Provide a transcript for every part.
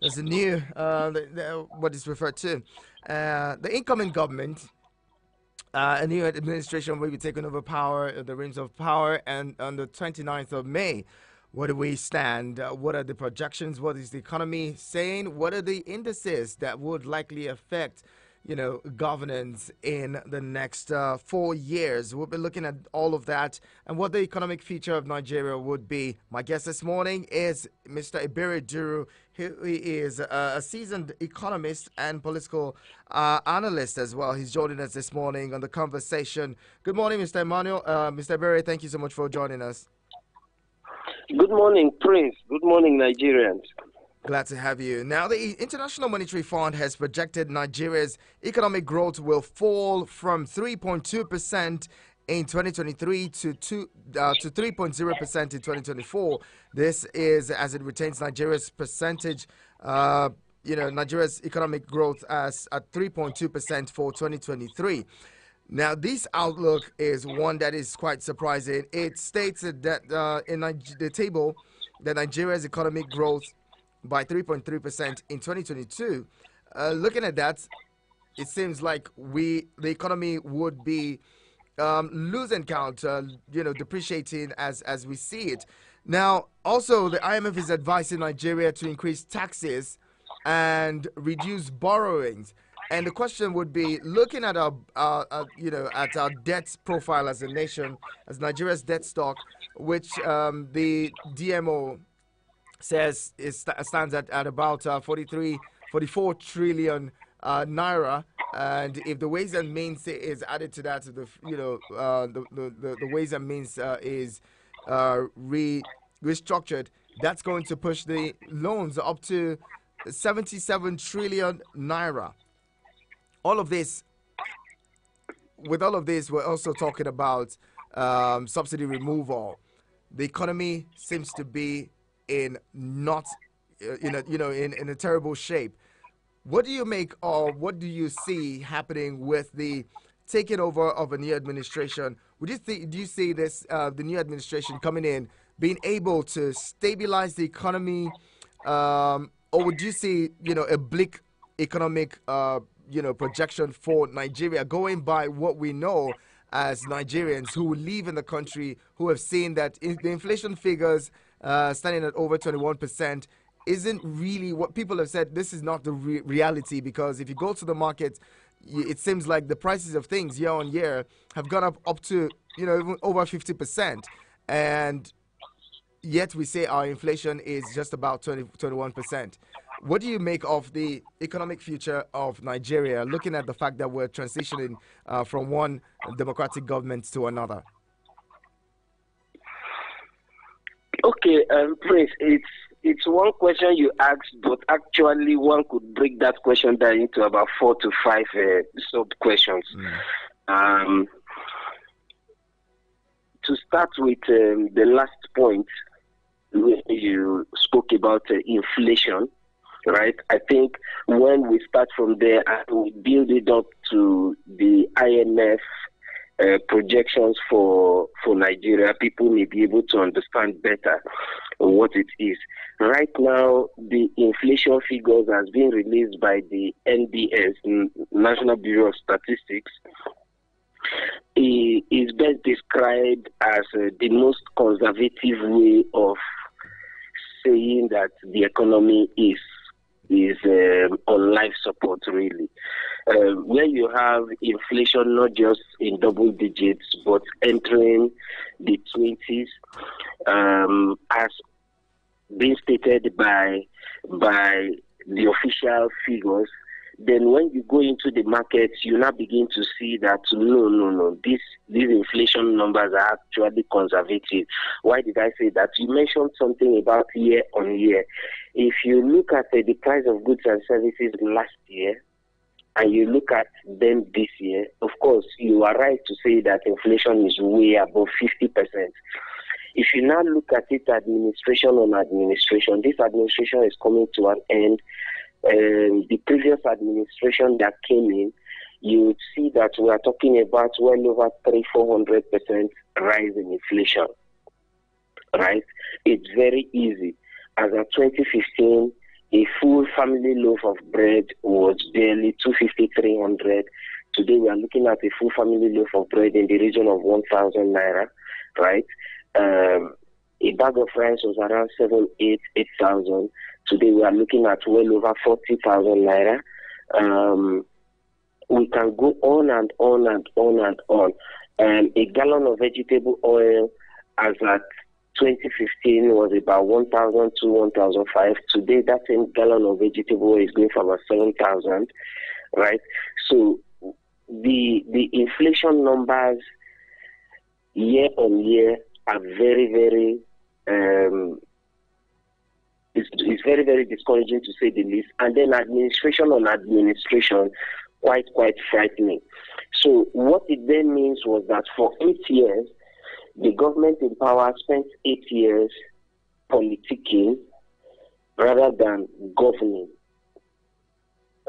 There's a new, what is referred to, the incoming government, a new administration will be taking over power, the reins of power, and on the 29th of May. Where do we stand? What are the projections? What is the economy saying? What are the indices that would likely affect, governance in the next 4 years? We'll be looking at all of that and what the economic future of Nigeria would be. My guest this morning is Mr. Ebere Duru. He is a seasoned economist and political analyst as well. He's joining us this morning on the conversation. Good morning, Mr. Emmanuel. Mr. Ebere, thank you so much for joining us. Good morning, Prince. Good morning, Nigerians. Glad to have you. Now, the International Monetary Fund has projected Nigeria's economic growth will fall from 3.2% in 2023 to 3.0% in 2024. This is as it retains Nigeria's percentage, Nigeria's economic growth as at 3.2% for 2023. Now, this outlook is one that is quite surprising. It states that in the table that Nigeria's economic growth by 3.3% in 2022. Looking at that, it seems like the economy would be losing count, depreciating as we see it. Now, also, the IMF is advising Nigeria to increase taxes and reduce borrowings. And the question would be, looking at at our debt profile as a nation, as Nigeria's debt stock, which the DMO says stands at about 44 trillion naira, and if the ways and means is added to that, the ways and means is restructured, that's going to push the loans up to 77 trillion naira. With all of this, we're also talking about subsidy removal. The economy seems to be in not, in a terrible shape. What do you make, or what do you see happening with the taking over of a new administration? Do you see this the new administration coming in being able to stabilize the economy, or would you see a bleak economic projection for Nigeria, going by what we know as Nigerians who live in the country, who have seen that the inflation figures standing at over 21% isn't really what people have said. This is not the reality, because if you go to the market, it seems like the prices of things year on year have gone up to even over 50%, and yet we say our inflation is just about 21%. What do you make of the economic future of Nigeria, looking at the fact that we're transitioning from one democratic government to another? Okay, Prince, it's one question you asked, but actually one could break that question down into about 4 to 5 sub-questions. To start with the last point, you spoke about inflation, right? I think when we start from there and we build it up to the IMF projections for Nigeria, people may be able to understand better what it is. Right now, the inflation figures has been released by the NBS, National Bureau of Statistics. It is best described as the most conservative way of saying that the economy is on life support, really. Where you have inflation not just in double digits, but entering the 20s, as being stated by the official figures, then when you go into the markets, you now begin to see that no, these inflation numbers are actually conservative. Why did I say that? You mentioned something about year on year. If you look at the price of goods and services last year, and you look at them this year, of course, you are right to say that inflation is way above 50%. If you now look at it administration on administration, this administration is coming to an end. The previous administration that came in, you would see that we are talking about well over 300-400% rise in inflation, right? It's very easy. As of 2015, A full family loaf of bread was barely 250, 300. Today we are looking at a full family loaf of bread in the region of 1,000 naira, right? A bag of rice was around 8,000. Today we are looking at well over 40,000 naira. We can go on and on and on and on. A gallon of vegetable oil as at 2015 was about 1,000 to 1,005. Today, that same gallon of vegetable oil is going for about 7,000, right? So the inflation numbers year on year are very, very it's very, very discouraging to say the least. And then administration on administration, quite frightening. So what it then means was that for 8 years, the government in power spent 8 years politicking rather than governing.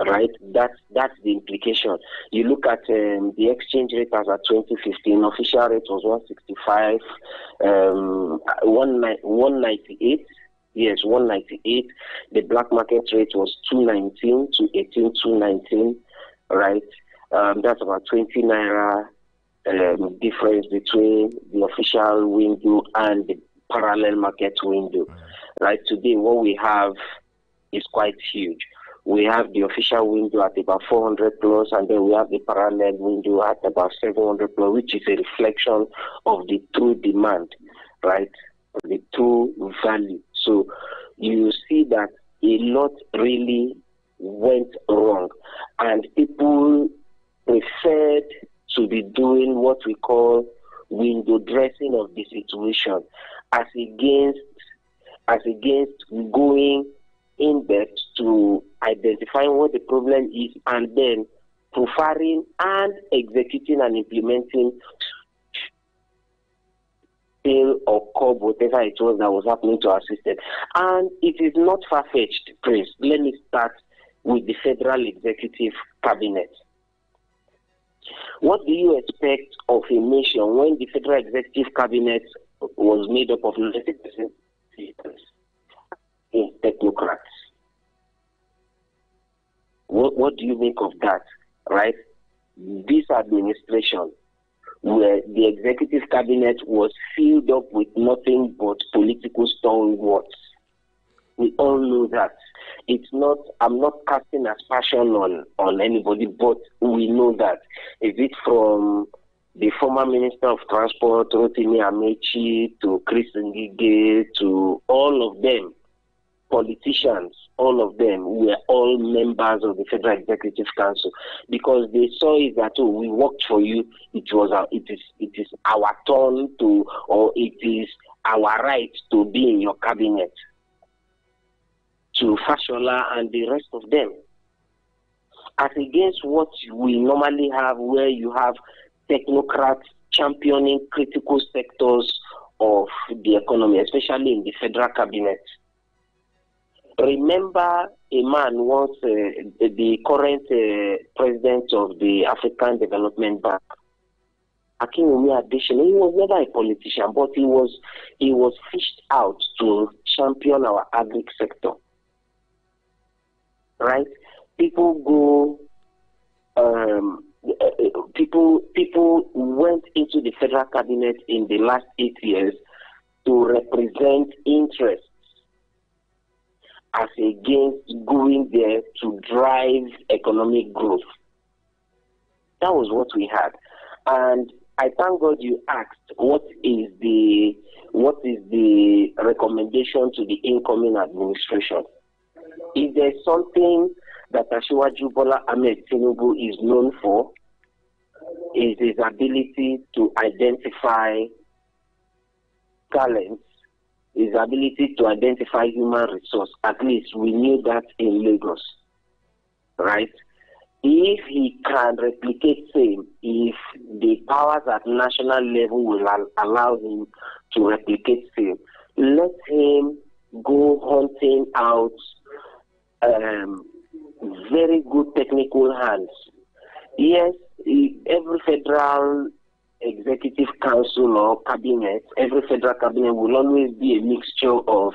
Right? That's the implication. You look at the exchange rate as at 2015, official rate was 165, 198. Yes, 198. The black market rate was 219 to 219. Right? That's about 20 naira difference between the official window and the parallel market window. Right? Today, what we have is quite huge. We have the official window at about 400 plus, and then we have the parallel window at about 700 plus, which is a reflection of the true demand, right? The true value. So you see that a lot really went wrong, and people preferred to be doing what we call window dressing of the situation, as against going in depth to identifying what the problem is and then profiling and executing and implementing or curb whatever it was that was happening to our system. And it is not far-fetched, Prince. Let me start with the Federal Executive Cabinet. What do you expect of a nation when the Federal Executive Cabinet was made up of 90% technocrats? What do you make of that, right? This administration, where the executive cabinet was filled up with nothing but political stalwarts. We all know that. It's not, I'm not casting aspersion on anybody, but we know that. Is it from the former Minister of Transport, Rotimi Amechi, to Chris Ngige, to all of them, politicians, all of them were all members of the Federal Executive Council, because they saw it that, oh, we worked for you. It is our turn to, or it is our right to be in your cabinet. To Fashola and the rest of them, as against what we normally have, where you have technocrats championing critical sectors of the economy, especially in the Federal Cabinet. Remember a man once, the current president of the African Development Bank, Akinwumi Adesina. He was never a politician, but he was fished out to champion our agri sector. Right? People went into the Federal Cabinet in the last 8 years to represent interests, as against going there to drive economic growth. That was what we had. And I thank God you asked what is the recommendation to the incoming administration. If there's something that Asiwaju Bola Ahmed Tinubu is known for, is his ability to identify talents, his ability to identify human resource. At least we knew that in Lagos, right? If he can replicate same, if the powers at national level will allow him to replicate same, let him go hunting out very good technical hands. Yes, every federal executive council or cabinet, every federal cabinet will always be a mixture of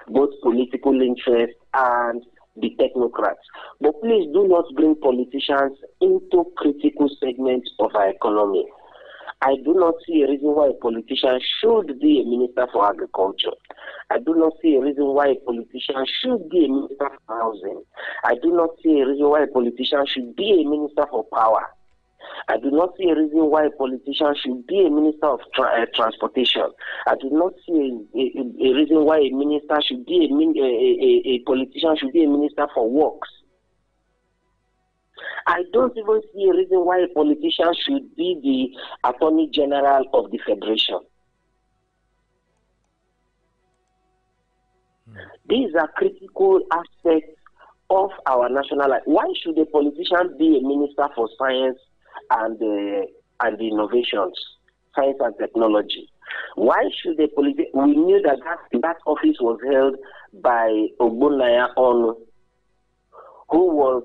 both political interest and the technocrats. But please do not bring politicians into critical segments of our economy. I do not see a reason why a politician should be a minister for agriculture. I do not see a reason why a politician should be a minister for housing. I do not see a reason why a politician should be a minister for power. I do not see a reason why a politician should be a minister of transportation. I do not see a reason why a minister should be a politician should be a minister for works. I don't even see a reason why a politician should be the Attorney General of the Federation. These are critical aspects of our national life. Why should a politician be a minister for science and innovations, science and technology? Why should a politician? We knew that office was held by Ogbonnaya Onu, who was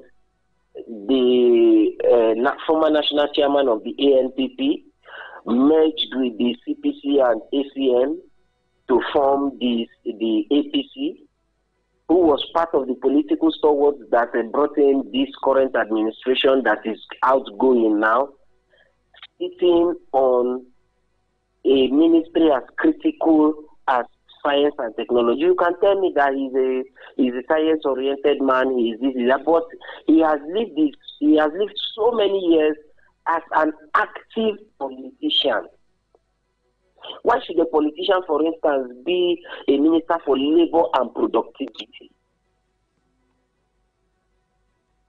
the former national chairman of the ANPP, merged with the CPC and ACN to form the APC, who was part of the political stalwarts that brought in this current administration that is outgoing now, sitting on a ministry as critical as science and technology. You can tell me that he's a science-oriented man, he is this, that, but he has lived so many years as an active politician. Why should a politician, for instance, be a minister for labor and productivity?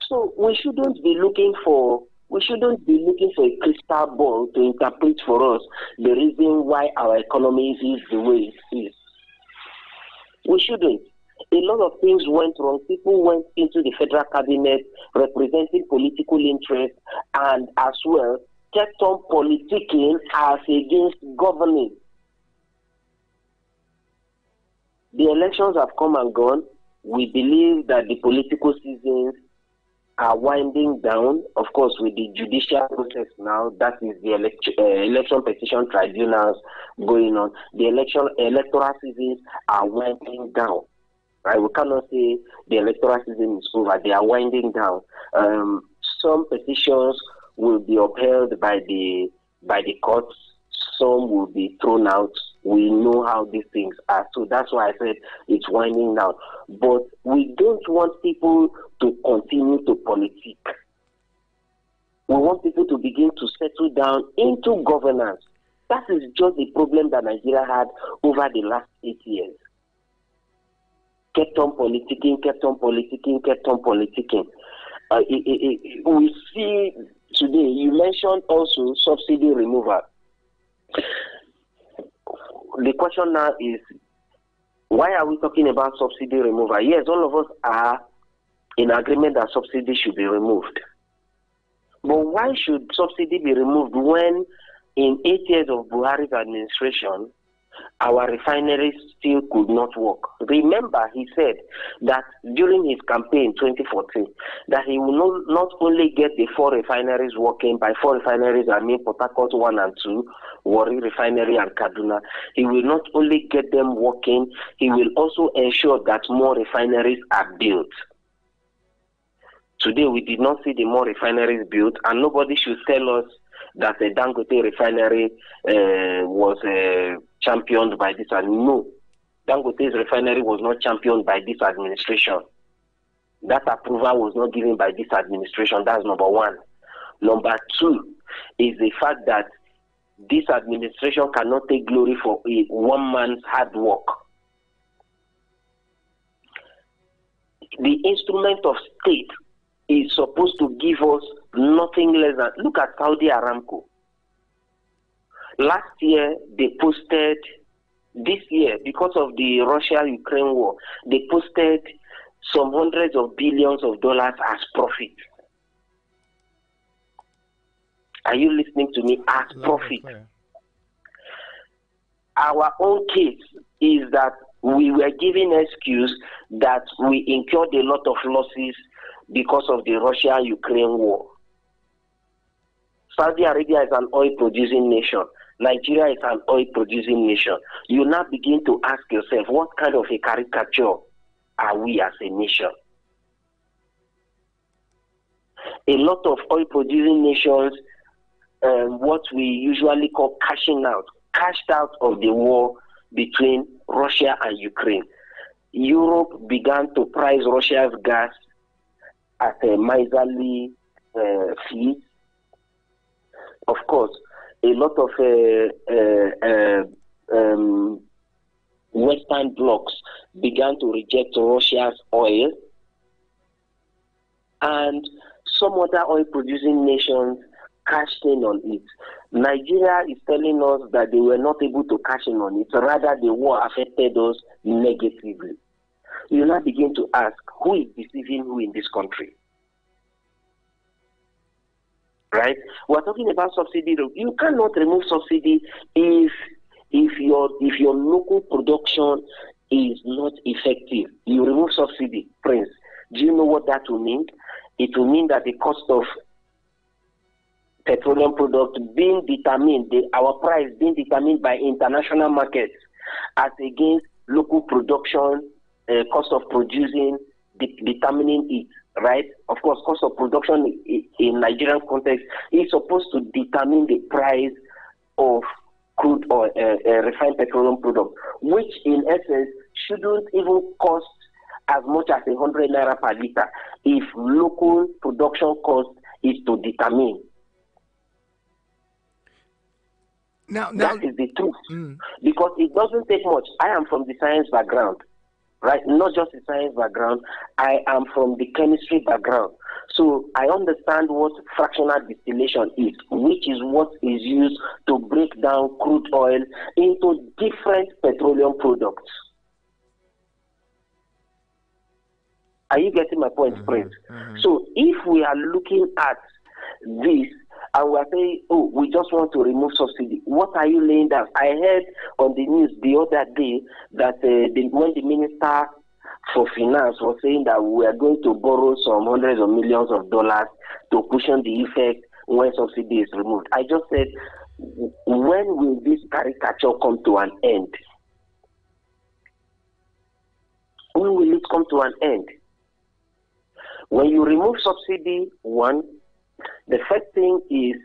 So we shouldn't be looking for a crystal ball to interpret for us the reason why our economy is the way it is. We shouldn't. A lot of things went wrong. People went into the federal cabinet representing political interests and as well kept on politicking as against governing. The elections have come and gone. We believe that the political seasons are winding down. Of course, with the judicial process now, that is the election petition tribunals going on. The electoral seasons are winding down. Right? We cannot say the electoral season is over. They are winding down. Some petitions will be upheld by the courts. Some will be thrown out. We know how these things are. So that's why I said it's winding down. But we don't want people to continue to politic. We want people to begin to settle down into governance. That is just the problem that Nigeria had over the last 8 years. Kept on politicking, kept on politicking, kept on politicking. We see today, you mentioned also subsidy removal. The question now is, why are we talking about subsidy removal? Yes, all of us are in agreement that subsidy should be removed. But why should subsidy be removed when in 8 years of Buhari's administration, our refineries still could not work? Remember, he said that during his campaign 2014, that he will not only get the 4 refineries working. By 4 refineries, I mean Port Harcourt 1 and 2, Warri Refinery and Kaduna. He will not only get them working, he will also ensure that more refineries are built. Today, we did not see the more refineries built, and nobody should tell us that the Dangote refinery was championed by this. And no, Dangote's refinery was not championed by this administration. That approval was not given by this administration. That's number one. Number two is the fact that this administration cannot take glory for one man's hard work. The instrument of state is supposed to give us nothing less than, look at Saudi Aramco. Last year, they posted, this year, because of the Russia-Ukraine war, they posted some hundreds of billions of dollars as profit. Are you listening to me? As profit. Our own case is that we were given excuse that we incurred a lot of losses because of the Russia-Ukraine war. Saudi Arabia is an oil-producing nation. Nigeria is an oil-producing nation. You now begin to ask yourself, what kind of a caricature are we as a nation? A lot of oil-producing nations, what we usually call cashed out of the war between Russia and Ukraine. Europe began to price Russia's gas at a miserly fee. Of course, a lot of Western blocs began to reject Russia's oil, and some other oil-producing nations cashed in on it. Nigeria is telling us that they were not able to cash in on it. Rather, the war affected us negatively. You now begin to ask, who is deceiving who in this country? Right? We're talking about subsidy. You cannot remove subsidy if your local production is not effective. You remove subsidy, Prince. Do you know what that will mean? It will mean that the cost of petroleum product being determined, our price being determined by international markets as against local production, cost of producing, determining it, right? Of course, cost of production in Nigerian context is supposed to determine the price of crude oil, refined petroleum product, which in essence shouldn't even cost as much as 100 naira per liter if local production cost is to determine. Now that is the truth. Because it doesn't take much. I am from the science background, right? Not just the science background. I am from the chemistry background. So I understand what fractional distillation is, which is what is used to break down crude oil into different petroleum products. Are you getting my point, Prince? So if we are looking at this and we are saying, oh, we just want to remove subsidy, what are you laying down? I heard on the news the other day that when the Minister for Finance was saying that we are going to borrow some hundreds of millions of dollars to cushion the effect when subsidy is removed. I just said, when will this caricature come to an end? When will it come to an end? When you remove subsidy, one, the first thing is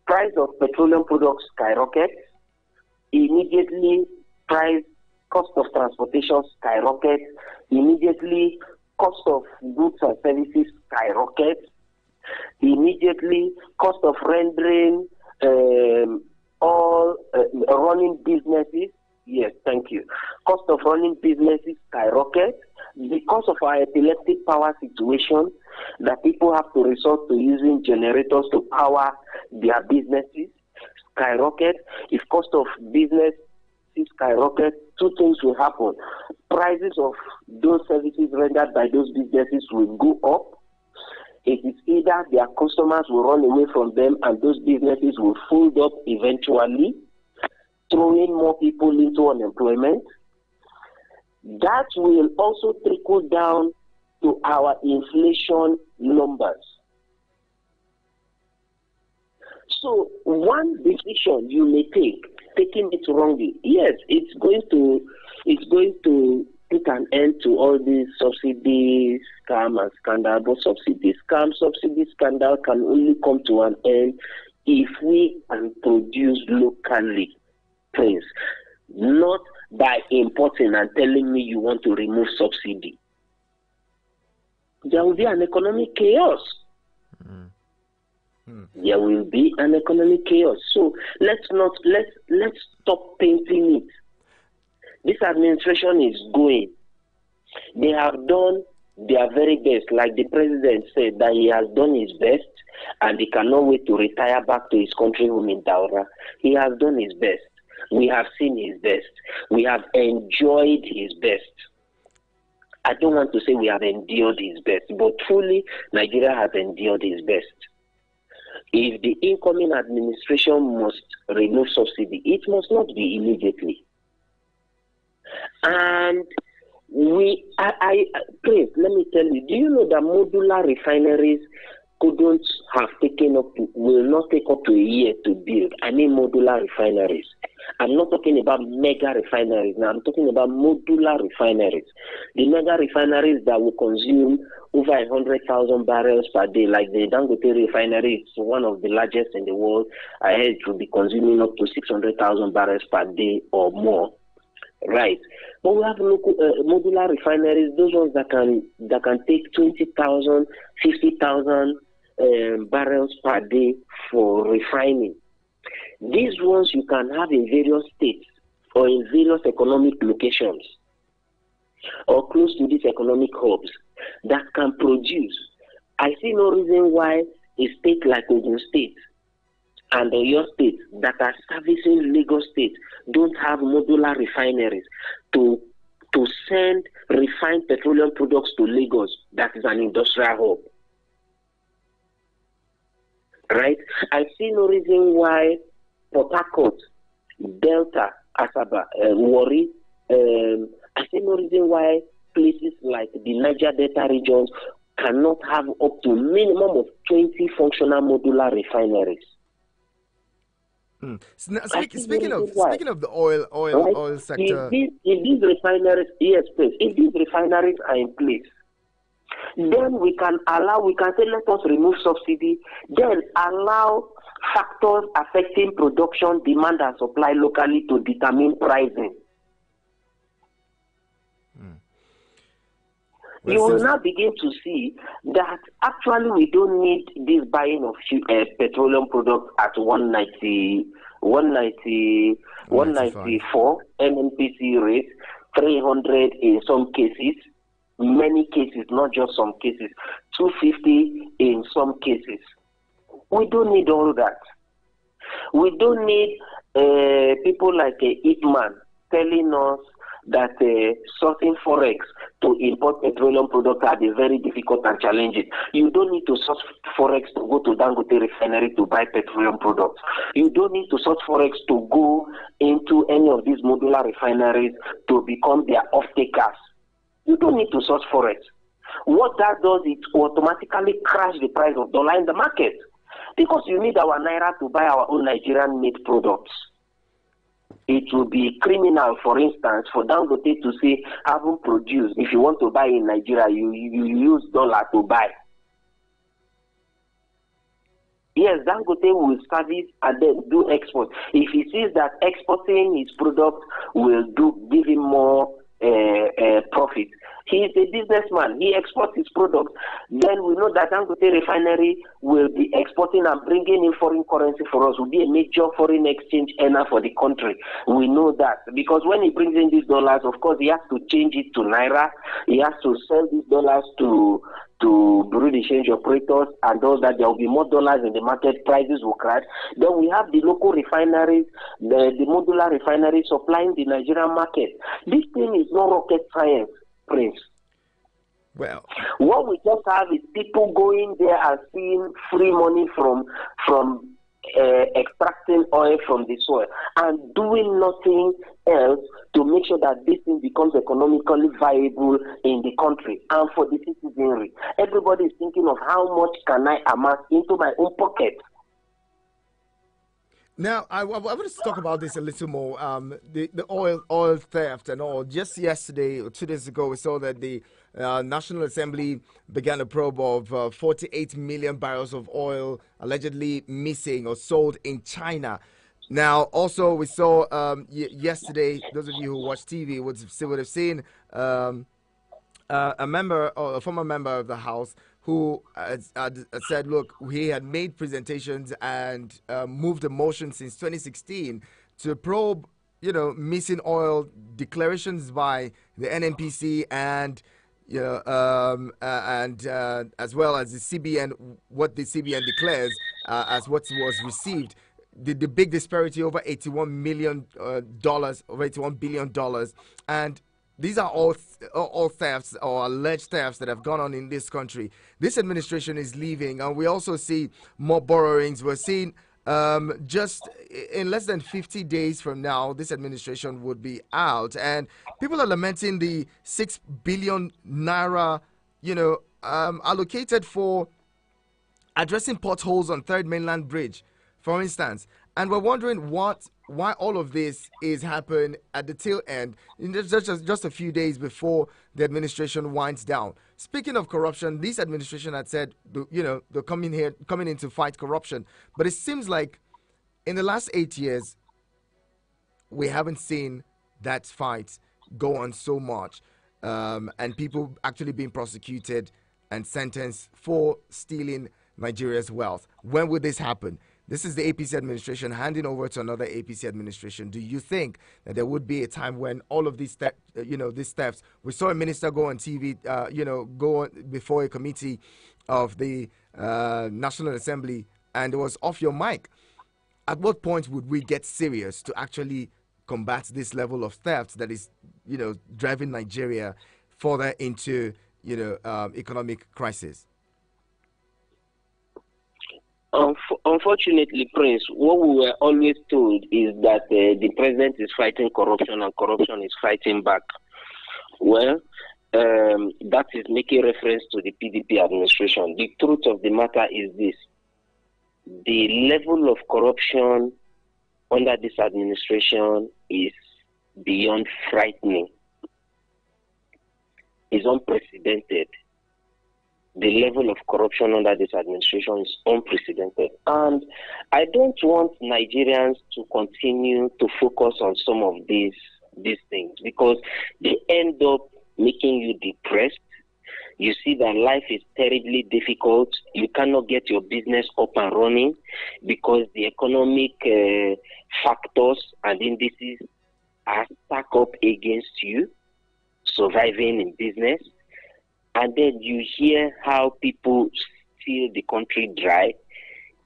price of petroleum products skyrockets. Immediately, cost of transportation skyrockets. Immediately, cost of goods and services skyrockets. Immediately, cost of rendering running businesses. Yes, thank you. Cost of running businesses skyrockets. Because of our epileptic power situation, that people have to resort to using generators to power their businesses, skyrocket. If cost of business skyrocket, two things will happen. Prices of those services rendered by those businesses will go up. It is either their customers will run away from them and those businesses will fold up eventually, throwing more people into unemployment. That will also trickle down to our inflation numbers. So one decision you may taking it wrongly, yes, it's going to put an end to all these subsidy scam and scandal. But subsidy scam, subsidy scandal can only come to an end if we can produce locally, please. Not by importing and telling me you want to remove subsidy. There will be an economic chaos. There will be an economic chaos. So let's stop painting it. This administration is going. They have done their very best. Like the president said, that he has done his best and he cannot wait to retire back to his country home in Daura. He has done his best. We have seen his best. We have enjoyed his best. I don't want to say we have endured his best, but truly, Nigeria has endured his best. If the incoming administration must remove subsidy, it must not be immediately. And please, let me tell you, do you know that modular refineries will not take up to a year to build? I mean modular refineries. I'm not talking about mega refineries now. I'm talking about modular refineries. The mega refineries that will consume over 100,000 barrels per day, like the Dangote refinery, it's one of the largest in the world. I heard it will be consuming up to 600,000 barrels per day or more. Right. But we have local modular refineries, those ones that can take 20,000, 50,000 barrels per day for refining. These ones you can have in various states or in various economic locations or close to these economic hubs that can produce. I see no reason why a state like Ogun State and Oyo State that are servicing Lagos State don't have modular refineries to send refined petroleum products to Lagos. That is an industrial hub. Right? I see no reason why Port Harcourt, Delta, Asaba, Warri, I see no reason why places like the Niger Delta regions cannot have up to minimum of 20 functional modular refineries. So now, speaking of the oil sector, if these refineries, yes, please, if these refineries are in place, then we can say let us remove subsidy, then allow factors affecting production, demand, and supply locally to determine pricing. You will now begin to see that actually we don't need this buying of petroleum products at 194 NNPC rate, 300 in some cases, many cases, not just some cases, 250 in some cases. We don't need all that. We don't need people like Ipman telling us that sourcing forex to import petroleum products are very difficult and challenging. You don't need to source forex to go to Dangote refinery to buy petroleum products. You don't need to source forex to go into any of these modular refineries to become their off-takers. You don't need to source forex. What that does is automatically crash the price of dollar in the market, because you need our naira to buy our own Nigerian-made products. It will be criminal, for instance, for Dangote to say, haven't produced. If you want to buy in Nigeria, you use dollar to buy. Yes, Dangote will service and then do export. If he sees that exporting his product will give him more profit, he is a businessman. He exports his products. Then we know that Dangote refinery will be exporting and bringing in foreign currency for us. Will be a major foreign exchange earner for the country. We know that because when he brings in these dollars, of course, he has to change it to naira. He has to sell these dollars to Bureau de Change operators, and those that there will be more dollars in the market, prices will crash. Then we have the local refineries, the modular refineries supplying the Nigerian market. This thing is not rocket science, Prince. Well, what we just have is people going there and seeing free money from extracting oil from the soil and doing nothing else to make sure that this thing becomes economically viable in the country and for the citizenry. Everybody is thinking of how much can I amass into my own pocket. Now, I want to talk about this a little more. The oil theft and all. Just yesterday or 2 days ago, we saw that the National Assembly began a probe of 48 million barrels of oil allegedly missing or sold in China. Now, also, we saw yesterday, those of you who watch TV would have seen a former member of the House who had said, look, he had made presentations and moved a motion since 2016 to probe, missing oil declarations by the NNPC and as well as the CBN, what the CBN declares as what was received. The big disparity over $81 million, over $81 billion. And these are all thefts or alleged thefts that have gone on in this country. This administration is leaving, and we also see more borrowings. We're seeing just in less than 50 days from now, this administration would be out, and people are lamenting the 6 billion naira, allocated for addressing potholes on Third Mainland Bridge, for instance. And we're wondering why all of this is happening at the tail end, in just a few days before the administration winds down. Speaking of corruption, this administration had said, they're coming in to fight corruption. But it seems like in the last 8 years, we haven't seen that fight go on so much, and people actually being prosecuted and sentenced for stealing Nigeria's wealth. When will this happen? This is the APC administration handing over to another APC administration. Do you think that there would be a time when all of these thefts? We saw a minister go on TV, go on before a committee of the National Assembly, and it was off your mic. At what point would we get serious to actually combat this level of theft that is, driving Nigeria further into, economic crisis? Unfortunately, Prince, what we were always told is that the president is fighting corruption and corruption is fighting back. Well, that is making reference to the PDP administration. The truth of the matter is this. The level of corruption under this administration is beyond frightening. It's unprecedented. The level of corruption under this administration is unprecedented. And I don't want Nigerians to continue to focus on some of these things because they end up making you depressed. You see that life is terribly difficult. You cannot get your business up and running because the economic factors and indices are stacked up against you surviving in business. And then you hear how people steal the country dry.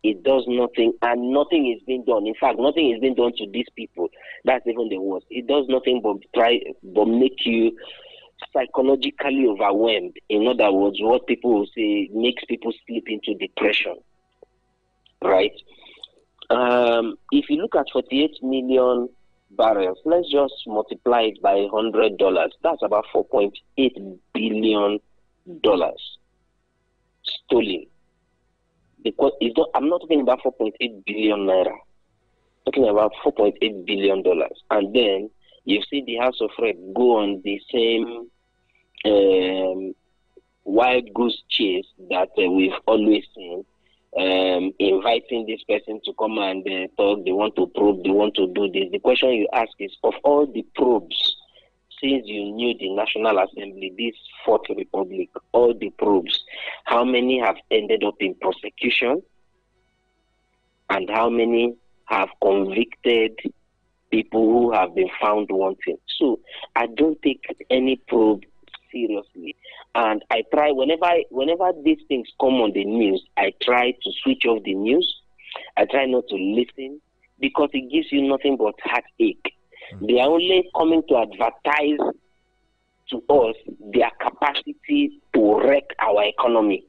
It does nothing, and nothing is being done. In fact, nothing is being done to these people. That's even the worst. It does nothing but make you psychologically overwhelmed. In other words, what people will say makes people slip into depression. Right? If you look at 48 million barrels, let's just multiply it by $100. That's about $4.8 billion stolen. Because I'm not talking about 4.8 billion naira. I'm talking about $4.8 billion. And then you've seen the House of Rep go on the same wild goose chase that we've always seen, inviting this person to come and talk. They want to probe, they want to do this. The question you ask is, of all the probes, since you knew the National Assembly, this Fourth Republic, all the probes, how many have ended up in prosecution and how many have convicted people who have been found wanting? So I don't take any probe seriously. And I try, whenever these things come on the news, I try to switch off the news. I try not to listen because it gives you nothing but heartache. They are only coming to advertise to us their capacity to wreck our economy.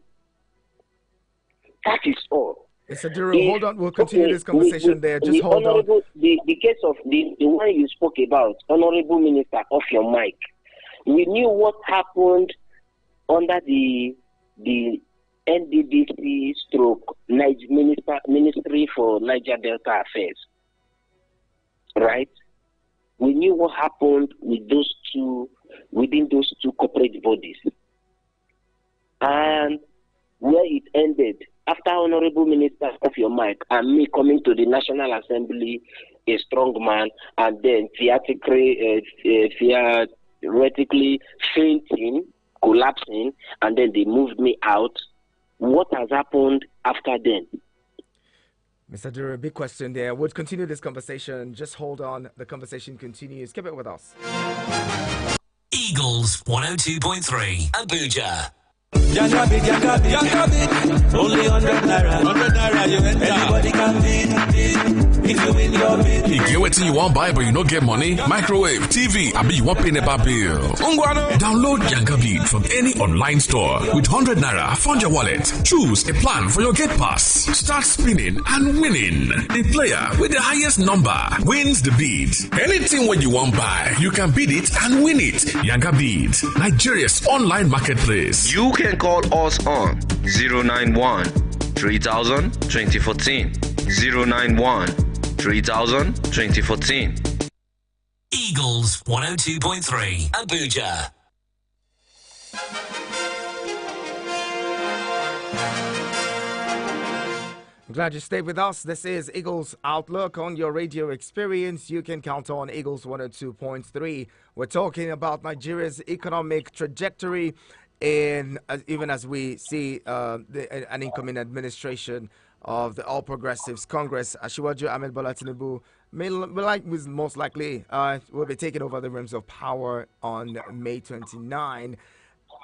That is all. Mr. Duru, hold on. We'll continue this conversation there. Just hold on. The case of the one you spoke about, Honorable Minister, off your mic. We knew what happened under the NDDC stroke Ministry for Niger Delta Affairs. Right? We knew what happened with within those two corporate bodies. And where it ended, after Honorable Minister off your mic and me coming to the National Assembly, a strong man, and then theoretically fainting, collapsing, and then they moved me out. What has happened after then? Mr. Duru, big question there. We'll continue this conversation. Just hold on. The conversation continues. Keep it with us. Eagles 102.3 Abuja. Yankabit, only 100 naira. 100 naira, you enter. Anybody can bid. If you win your bid. You get what you want buy, but you don't get money? Microwave, TV, I mean you want pay NEPA bill. Download Yankabit from any online store. With 100 naira, fund your wallet. Choose a plan for your Get Pass. Start spinning and winning. The player with the highest number wins the bid. Anything what you want buy, you can bid it and win it. Yankabit, Nigeria's online marketplace. You can call us on 091 3000 2014, 091 3000 2014. Eagles 102.3 Abuja. I'm glad you stayed with us. This is Eagles Outlook on your radio experience. You can count on Eagles 102.3. We're talking about Nigeria's economic trajectory, in even as we see an incoming administration of the All Progressives Congress. Asiwaju Ahmed Bola Tinubu most likely will be taking over the reins of power on May 29.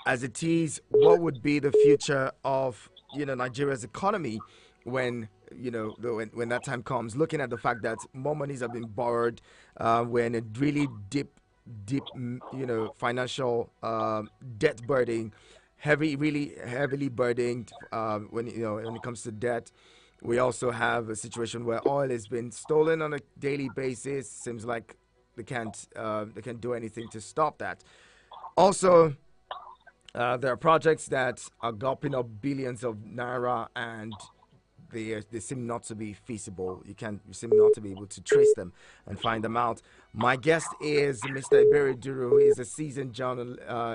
As it is, what would be the future of Nigeria's economy when when that time comes? Looking at the fact that more monies have been borrowed, we're in a really deep financial debt burden, really heavily burdened when it comes to debt. We also have a situation where oil has been stolen on a daily basis. Seems like they can't do anything to stop that. Also, there are projects that are gulping up billions of naira, and they seem not to be feasible. You seem not to be able to trace them and find them out. My guest is Mr. Ebere Duru, who is a seasoned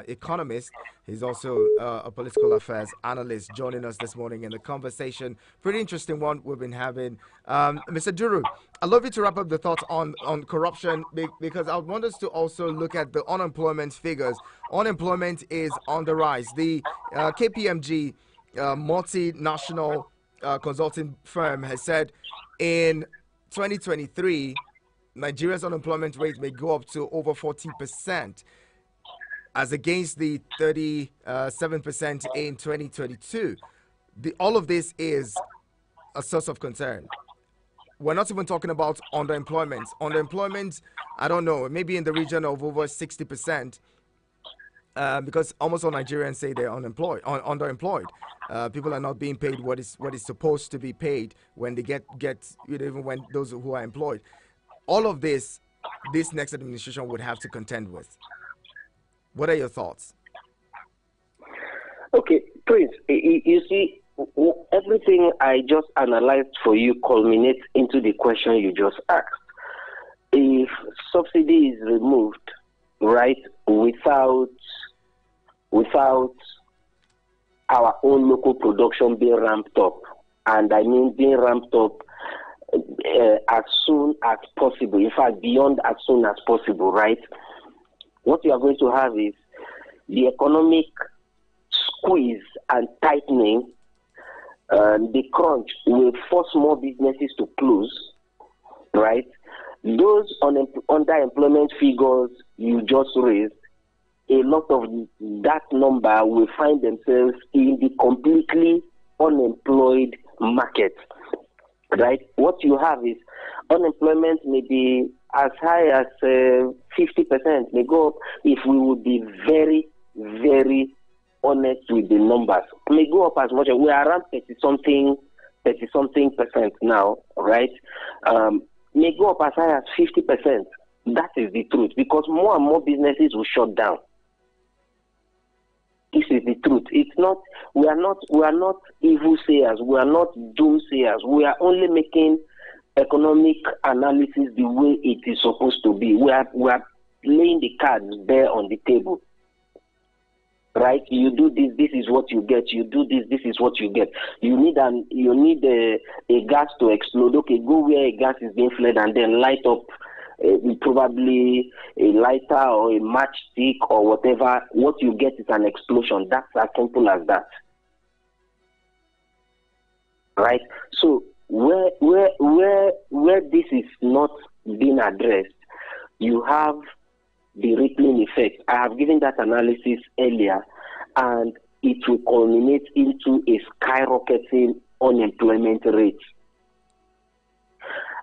economist. He's also a political affairs analyst, joining us this morning in the conversation. Pretty interesting one we've been having. Mr. Duru, I'd love you to wrap up the thoughts on corruption, because I want us to also look at the unemployment figures. Unemployment is on the rise. The KPMG multinational consulting firm has said in 2023, Nigeria's unemployment rate may go up to over 40%, as against the 37% in 2022. All of this is a source of concern. We're not even talking about underemployment. Underemployment, I don't know, maybe in the region of over 60%. Because almost all Nigerians say they're underemployed. People are not being paid what is supposed to be paid when they get even when those who are employed. All of this next administration would have to contend with. What are your thoughts? Okay, Prince, you see, everything I just analyzed for you culminates into the question you just asked. If subsidy is removed, right, without our own local production being ramped up, and I mean being ramped up as soon as possible, in fact, beyond as soon as possible, right? What you are going to have is the economic squeeze and tightening, the crunch will force more businesses to close, right? Those underemployment figures you just raised, a lot of that number will find themselves in the completely unemployed market, right? What you have is unemployment may be as high as 50%, may go up if we would be very, very honest with the numbers. May go up as much as we are around 30-something percent now, right? May go up as high as 50%. That is the truth, because more and more businesses will shut down. This is the truth. It's not. We are not evil sayers. We are not doomsayers. We are only making economic analysis the way it is supposed to be. We are laying the cards there on the table. Right? You do this. This is what you get. You do this. This is what you get. You need a gas to explode. Okay, go where a gas is being fled and then light up. Probably a lighter or a matchstick or whatever. What you get is an explosion. That's as simple as that. Right? So where this is not being addressed, you have the rippling effect. I have given that analysis earlier, and it will culminate into a skyrocketing unemployment rate.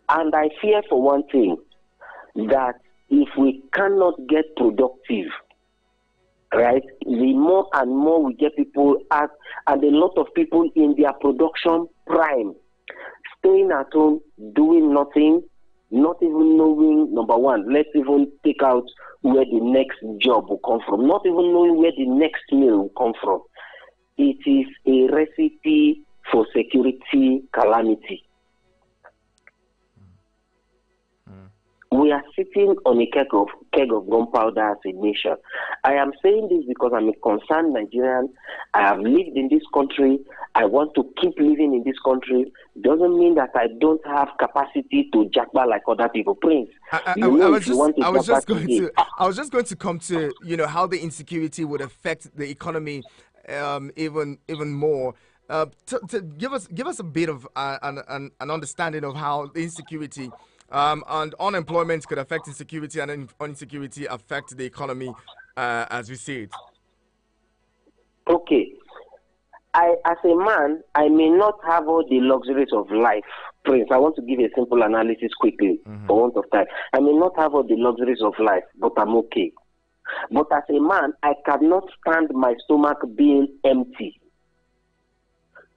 And I fear for one thing, that if we cannot get productive, right, the more and more we get people and a lot of people in their production prime, staying at home, doing nothing, not even knowing, number one, let's even take out where the next job will come from, not even knowing where the next meal will come from. It is a recipe for security calamity. we are sitting on a keg of gunpowder as a nation. I am saying this because I'm a concerned Nigerian. I have lived in this country. I want to keep living in this country. Doesn't mean that I don't have capacity to jackpot like other people. Prince, I was just going to come to how the insecurity would affect the economy even more. To give us a bit of an understanding of how the insecurity and unemployment could affect insecurity, and insecurity affect the economy as we see it. Okay. As a man, I may not have all the luxuries of life. Prince, I want to give a simple analysis quickly for want of time. I may not have all the luxuries of life, but I'm okay. But as a man, I cannot stand my stomach being empty.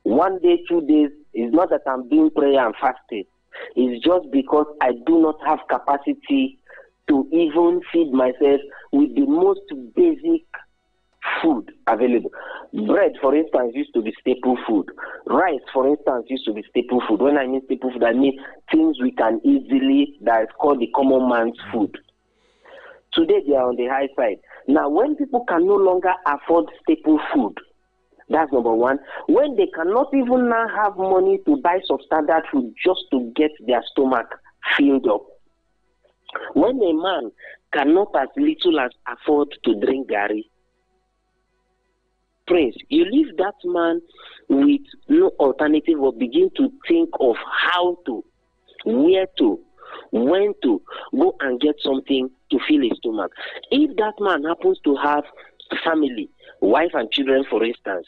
1 day, 2 days, it's not that I'm doing prayer and fasting. It's just because I do not have capacity to even feed myself with the most basic food available. Bread, for instance, used to be staple food. Rice, for instance, used to be staple food. When I mean staple food, I mean things we can easily, that is called the common man's food. Today, they are on the high side. Now, when people can no longer afford staple food, that's number one. When they cannot even now have money to buy substandard food just to get their stomach filled up. When a man cannot as little as afford to drink Gary, Prince, you leave that man with no alternative or begin to think of how to, where to, when to go and get something to fill his stomach. If that man happens to have family, wife and children, for instance,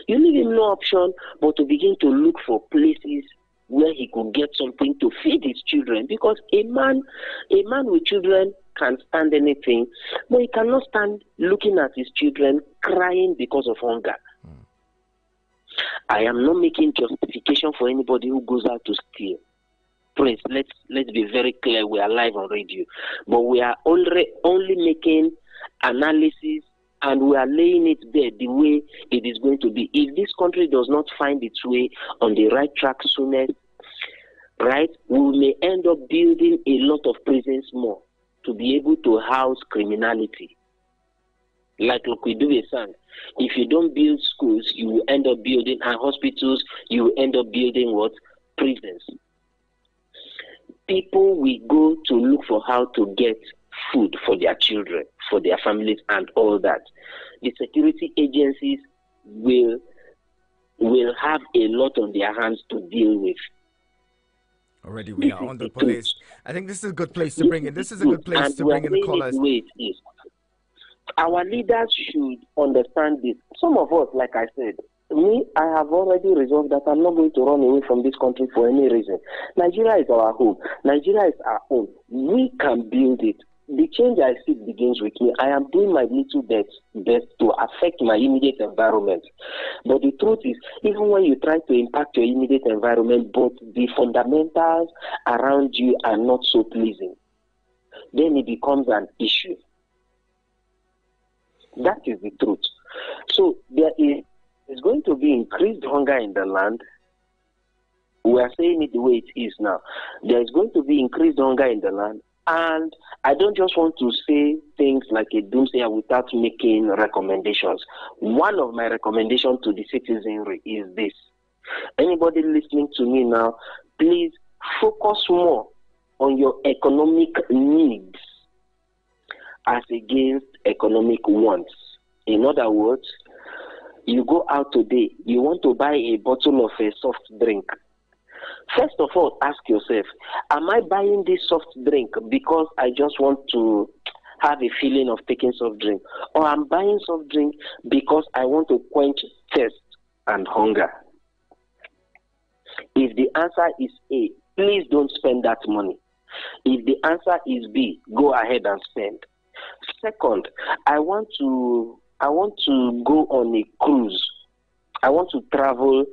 you leave him no option but to begin to look for places where he could get something to feed his children, because a man with children can stand anything, but he cannot stand looking at his children crying because of hunger. I am not making justification for anybody who goes out to steal. Prince, let's be very clear. We are live on radio, but we are only making analysis, and we are laying it there the way it is going to be. If this country does not find its way on the right track soonest, right, we may end up building a lot of prisons more to be able to house criminality. Like Lokiduwe sang, if you don't build schools, you will end up building, and hospitals, you will end up building what? Prisons. People will go to look for how to get food for their children, for their families, and all that. The security agencies will have a lot on their hands to deal with. Already we are on the police. I think this is a good place to bring in. This is a good place to bring in the callers. Our leaders should understand this. Some of us, like I said, I have already resolved that I'm not going to run away from this country for any reason. Nigeria is our home. Nigeria is our home. We can build it. The change I seek begins with me. I am doing my little best to affect my immediate environment. But the truth is, even when you try to impact your immediate environment, but the fundamentals around you are not so pleasing, then it becomes an issue. That is the truth. So there is going to be increased hunger in the land. We are saying it the way it is now. There is going to be increased hunger in the land. And I don't just want to say things like a doomsayer without making recommendations. One of my recommendations to the citizenry is this. Anybody listening to me now, please focus more on your economic needs as against economic wants. In other words, you go out today, you want to buy a bottle of a soft drink. First of all, ask yourself, am I buying this soft drink because I just want to have a feeling of taking soft drink? Or I'm buying soft drink because I want to quench thirst and hunger? If the answer is A, please don't spend that money. If the answer is B, go ahead and spend. Second, I want to go on a cruise. I want to travel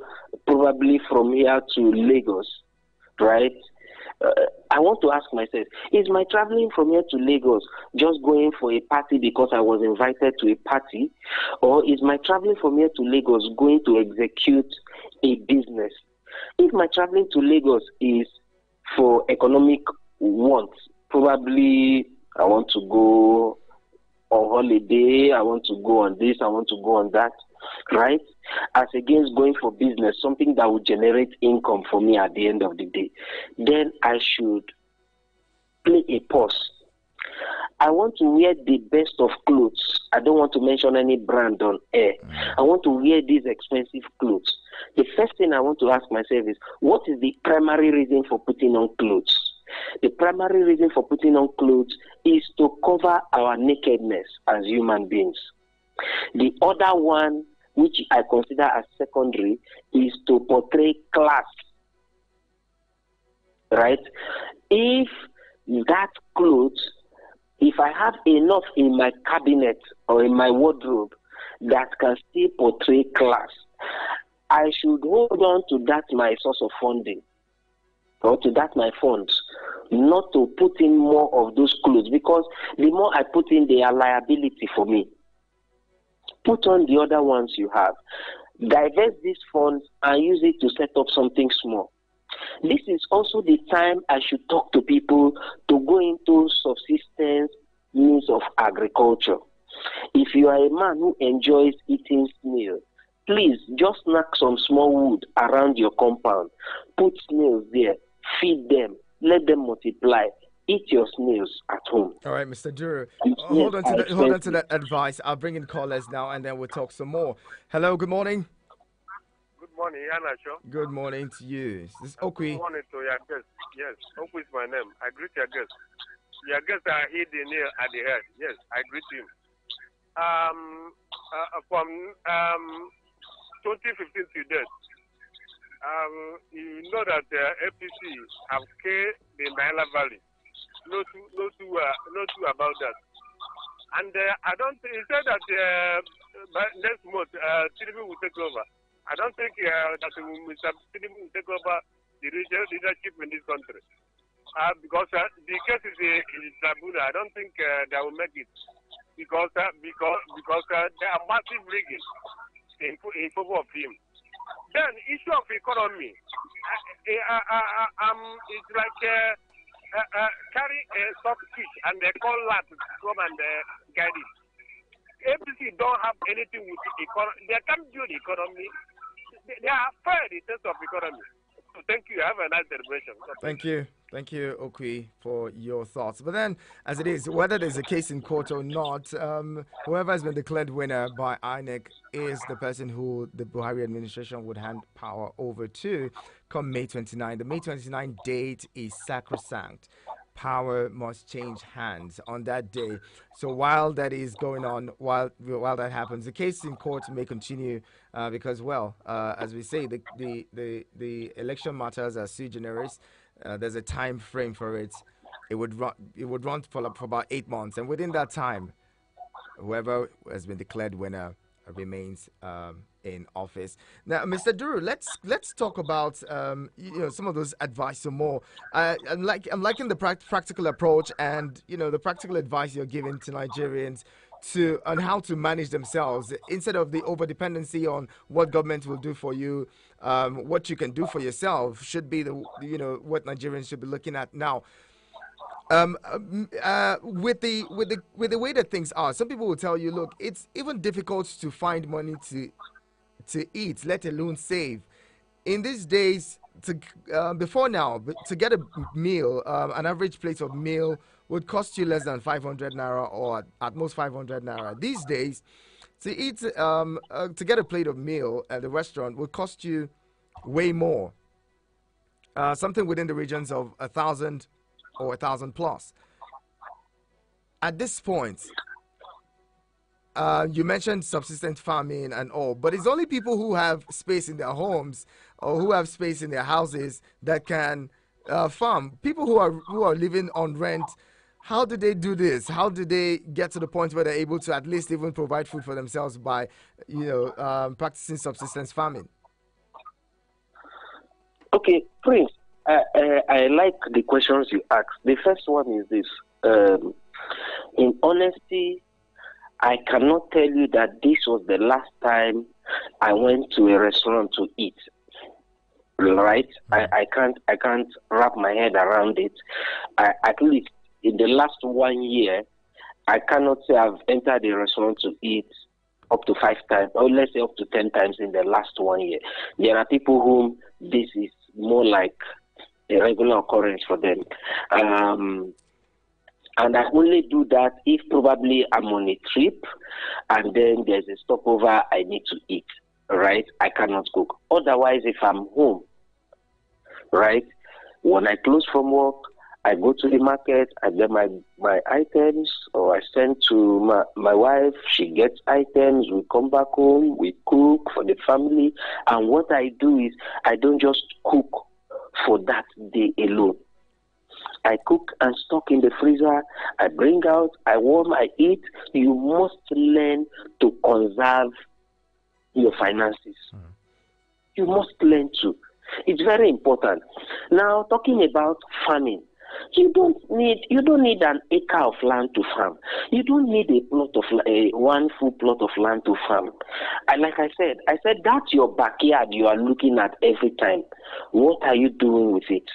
probably from here to Lagos, right? I want to ask myself, is my traveling from here to Lagos just going for a party because I was invited to a party? Or is my traveling from here to Lagos going to execute a business? If my traveling to Lagos is for economic wants, probably I want to go on holiday, I want to go on this, I want to go on that, right? As against going for business, something that would generate income for me at the end of the day. Then I should play a pause. I want to wear the best of clothes. I don't want to mention any brand on air. I want to wear these expensive clothes. The first thing I want to ask myself is, what is the primary reason for putting on clothes? The primary reason for putting on clothes is to cover our nakedness as human beings. The other one, which I consider as secondary, is to portray class. Right? If that clothes, if I have enough in my cabinet or in my wardrobe that can still portray class, I should hold on to that my source of funding or to that my funds, not to put in more of those clothes, because the more I put in, they are liability for me. Put on the other ones you have. Divest these funds and use it to set up something small. This is also the time I should talk to people to go into subsistence means of agriculture. If you are a man who enjoys eating snail, please just knock some small wood around your compound. Put snails there, feed them, let them multiply. Eat your snails at home. All right, Mr. Duru. Hold on to that advice. I'll bring in callers now, and then we'll talk some more. Hello, good morning. Good morning, Anacho. Good morning to you. This is Okwi. Good morning to your guest. Yes, Okwi is my name. I greet your guest. Your guests are hit the nail at the head. Yes, I greet him. From 2015 to date, you know that APC have killed the Naila Valley. No two about that. And I don't think, he said that by next month, Tinubu will take over. I don't think that Mr. Tinubu will take over the leadership in this country. Because the case is in tribunal. I don't think they will make it. Because there are massive rigging in favor of him. Then, issue of economy. It's like carry a soft fish and they call that to come and guide it. APC don't have anything with the economy. They can't build the economy. They are afraid in terms of economy. So thank you. Have a nice celebration. Thank you, Okwi, for your thoughts. But then, as it is, whether there's a case in court or not, whoever has been declared winner by INEC is the person who the Buhari administration would hand power over to come May 29. The May 29 date is sacrosanct. Power must change hands on that day. So while that is going on, while that happens, the case in court may continue because, as we say, the election matters are sui generis. There's a time frame for it. It would run for about 8 months, and within that time, whoever has been declared winner remains in office. Now, Mr. Duru, let's talk about some of those advice some more. I'm liking the practical approach and the practical advice you're giving to Nigerians on how to manage themselves instead of the over dependency on what government will do for you. What you can do for yourself should be what Nigerians should be looking at now. With the way that things are, some people will tell you, look, it's even difficult to find money to eat, let alone save. In these days, before now, to get a meal, an average plate of meal would cost you less than 500 naira or at most 500 naira. These days, to eat, to get a plate of meal at the restaurant would cost you way more. Something within the regions of 1,000 or 1,000 plus. At this point, you mentioned subsistence farming and all, but it's only people who have space in their homes or who have space in their houses that can farm. People who are living on rent, how do they do this? How do they get to the point where they're able to at least even provide food for themselves by, practicing subsistence farming? Okay, Prince, I like the questions you asked. The first one is this. In honesty, I cannot tell you that this was the last time I went to a restaurant to eat. Right? I can't wrap my head around it. At least in the last 1 year, I cannot say I've entered a restaurant to eat up to 5 times, or let's say up to 10 times in the last 1 year. There are people whom this is more like a regular occurrence for them. And I only do that if probably I'm on a trip and then there's a stopover I need to eat, right? I cannot cook. Otherwise, if I'm home, right, when I close from work, I go to the market, I get my items, or I send to my wife, she gets items, we come back home, we cook for the family. And what I do is I don't just cook for that day alone. I cook and stock in the freezer. I bring out, I warm, I eat. You must learn to conserve your finances. You must learn to. It's very important. Now, talking about farming, you don't need an acre of land to farm. You don't need a plot of one full plot of land to farm. And like I said that's your backyard you are looking at every time. What are you doing with it?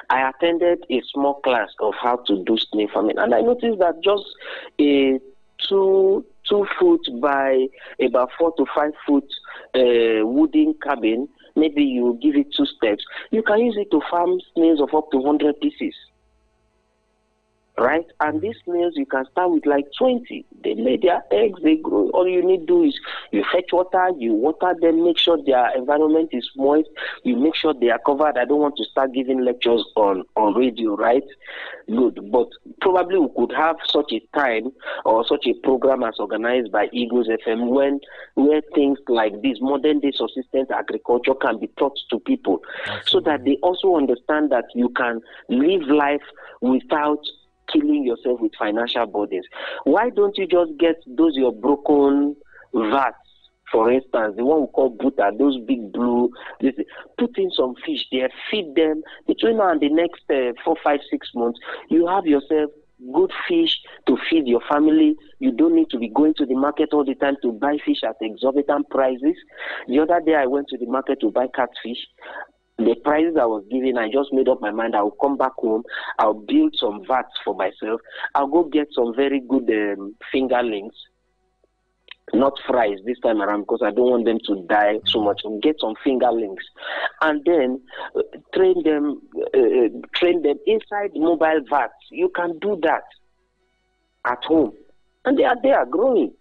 I attended a small class of how to do snail farming, and I noticed that just a 2 foot by about 4 to 5 foot wooden cabin, maybe you give it 2 steps, you can use it to farm snails of up to 100 pieces. Right? And these snails, you can start with like 20. They lay their eggs, they grow. All you need to do is you fetch water, you water them, make sure their environment is moist, you make sure they are covered. I don't want to start giving lectures on radio, right? Good. But probably we could have such a time or such a program as organized by Eagles FM where things like this modern day subsistence agriculture can be taught to people. So that they also understand that you can live life without killing yourself with financial burdens. Why don't you just get those your broken vats, for instance, the one we call butter, those big blue, put in some fish there, feed them. Between now and the next 4, 5, 6 months, you have yourself good fish to feed your family. You don't need to be going to the market all the time to buy fish at exorbitant prices. The other day I went to the market to buy catfish. The prices I was given, I just made up my mind. I'll come back home. I'll build some vats for myself. I'll go get some very good fingerlings, not fries this time around because I don't want them to die so much. I'll get some fingerlings and then train them inside mobile vats. You can do that at home, and they are growing.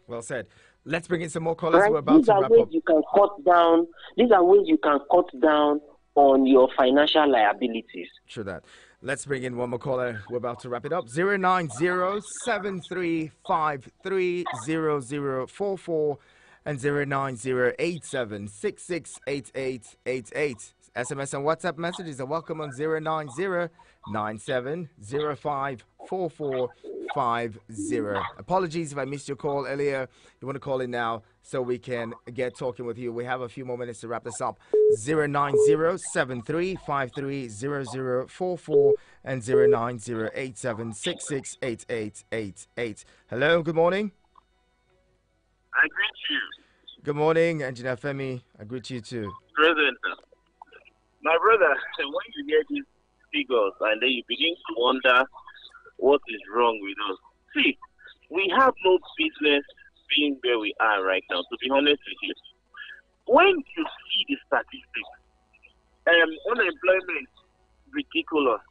Well said. Let's bring in some more callers. Right? We're about to wrap up. You can cut down. These are ways you can cut down on your financial liabilities. True that. Let's bring in one more caller. We're about to wrap it up. 090-7353-0044 and 090-8766-8888. SMS and WhatsApp messages are welcome on 090-9705-4450. Apologies if I missed your call earlier. You want to call in now so we can get talking with you. We have a few more minutes to wrap this up. 090-7353-0044 and 090-8766-8888. Hello, good morning. I greet you. Good morning, Engineer Femi. I greet you too. President, my brother, when you hear these figures and then you begin to wonder what is wrong with us. See, we have no business being where we are right now, to be honest with you. When you see the statistics, unemployment ridiculous.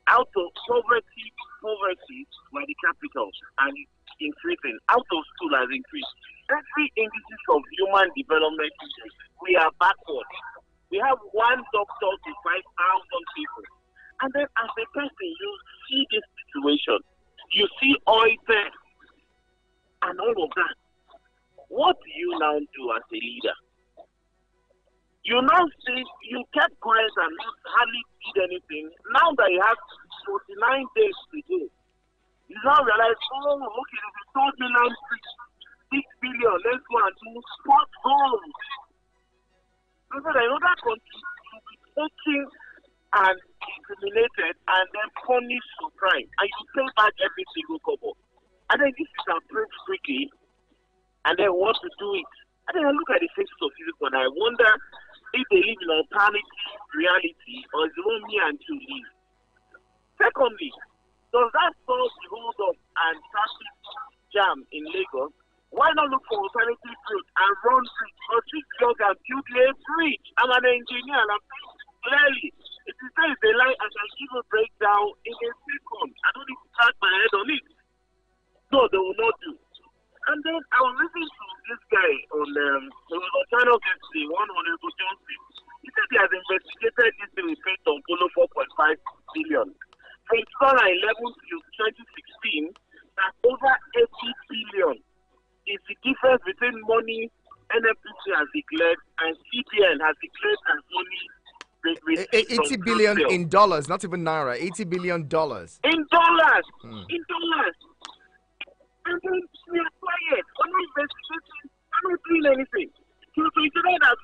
Out of poverty were the capital and increasing. Out of school has increased. Every indices of human development, we are backward. We have one doctor to 5,000 people. And then as a person, you see this situation. You see oil theft and all of that. What do you now do as a leader? You now say you kept quiet and hardly did anything. Now that you have 49 days to do, you now realize, oh, okay, there's a third million, 6 billion, let's go and do spot goals. Because another country will be taken and incriminated and then punished for crime. And you pay back every single couple. And then this is approved quickly, and then want to do it. And then I look at the faces of people and I wonder if they live in alternative reality or is it only me and you live. Secondly, does that solve the hold up and traffic jam in Lagos? Why not look for alternative routes and run bridge or street jog and build a bridge? I'm an engineer and I'm saying clearly, if you say it's a lie, I can give a breakdown in a second. I don't need to crack my head on it. No, they will not do. And then I was listening to this guy on channel 50, one Honorable Johnson. He said he has investigated this thing with Faith on Polo 4.5 billion. From 2011 to 2016, that over 80 billion is the difference between money NFPC has declared and CBN has declared as money. 80 billion in dollars, not even naira. $80 billion. In dollars. In dollars. And then we are quiet. We're not investigating. We're not doing anything. So today that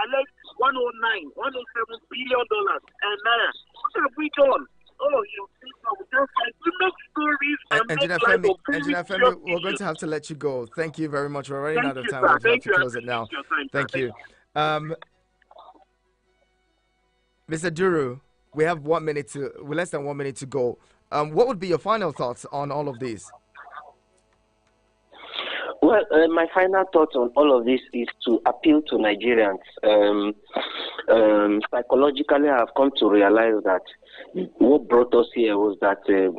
alleged 109, 107 billion dollars and naira. What have we done? Oh, you think we just like we make stories and Engineer Femi, we're going to have to let you go. Thank you very much. We're running out of time. We'll have to close it now. Thank you. Mr. Duru, we have less than 1 minute to go. What would be your final thoughts on all of this? Well, my final thought on all of this is to appeal to Nigerians. Psychologically, I have come to realize that what brought us here was that a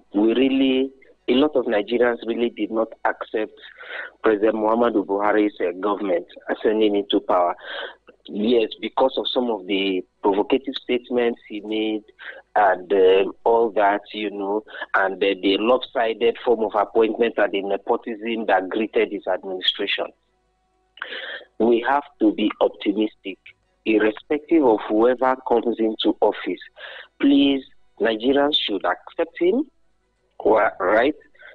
lot of Nigerians really did not accept President Muhammadu Buhari's government ascending into power. Yes, because of some of the provocative statements he made and all that, and the lopsided form of appointment and the nepotism that greeted his administration. We have to be optimistic, irrespective of whoever comes into office. Please, Nigerians should accept him, right?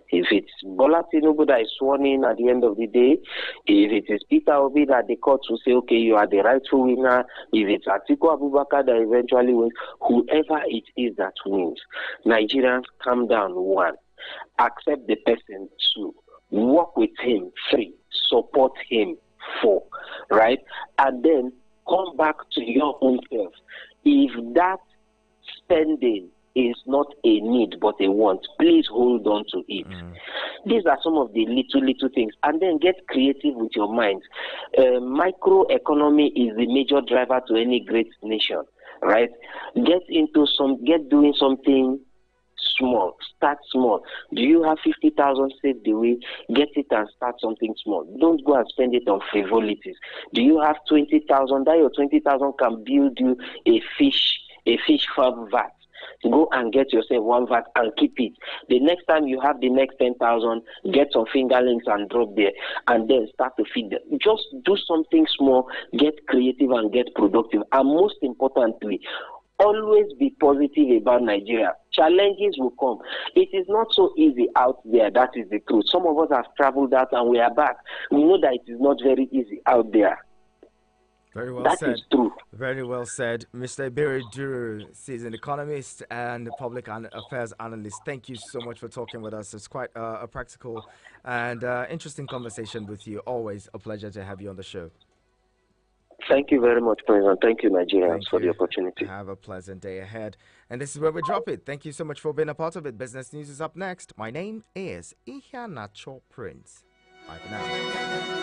If it's Bola Tinubu that is sworn in at the end of the day, if it is Peter Obi that the courts will say, okay, you are the rightful winner, if it's Atiku Abubakar that eventually wins, whoever it is that wins, Nigerians, calm down, 1, accept the person, 2, work with him, 3, support him, 4, right? And then come back to your own self. If that spending is not a need but a want, please hold on to it. These are some of the little things. And then get creative with your mind. Microeconomy is the major driver to any great nation, right? Get doing something small. Start small. Do you have 50,000 saved away? Get it and start something small. Don't go and spend it on frivolities. Do you have 20,000? That your 20,000 can build you a fish farm vat. Go and get yourself one vat and keep it. The next time you have the next 10,000, get some fingerlings and drop there, and then start to feed them. Just do something small, get creative and get productive. And most importantly, always be positive about Nigeria. Challenges will come. It is not so easy out there. That is the truth. Some of us have traveled out and we are back. We know that it is not very easy out there. Very well that said. Is true. Very well said. Mr. Ebere Duru is an economist and public affairs analyst. Thank you so much for talking with us. It's quite a practical and interesting conversation with you. Always a pleasure to have you on the show. Thank you very much, President. Thank you, Nigerians, for the opportunity. Have a pleasant day ahead. And this is where we drop it. Thank you so much for being a part of it. Business News is up next. My name is Iheanacho Prince. Bye for now.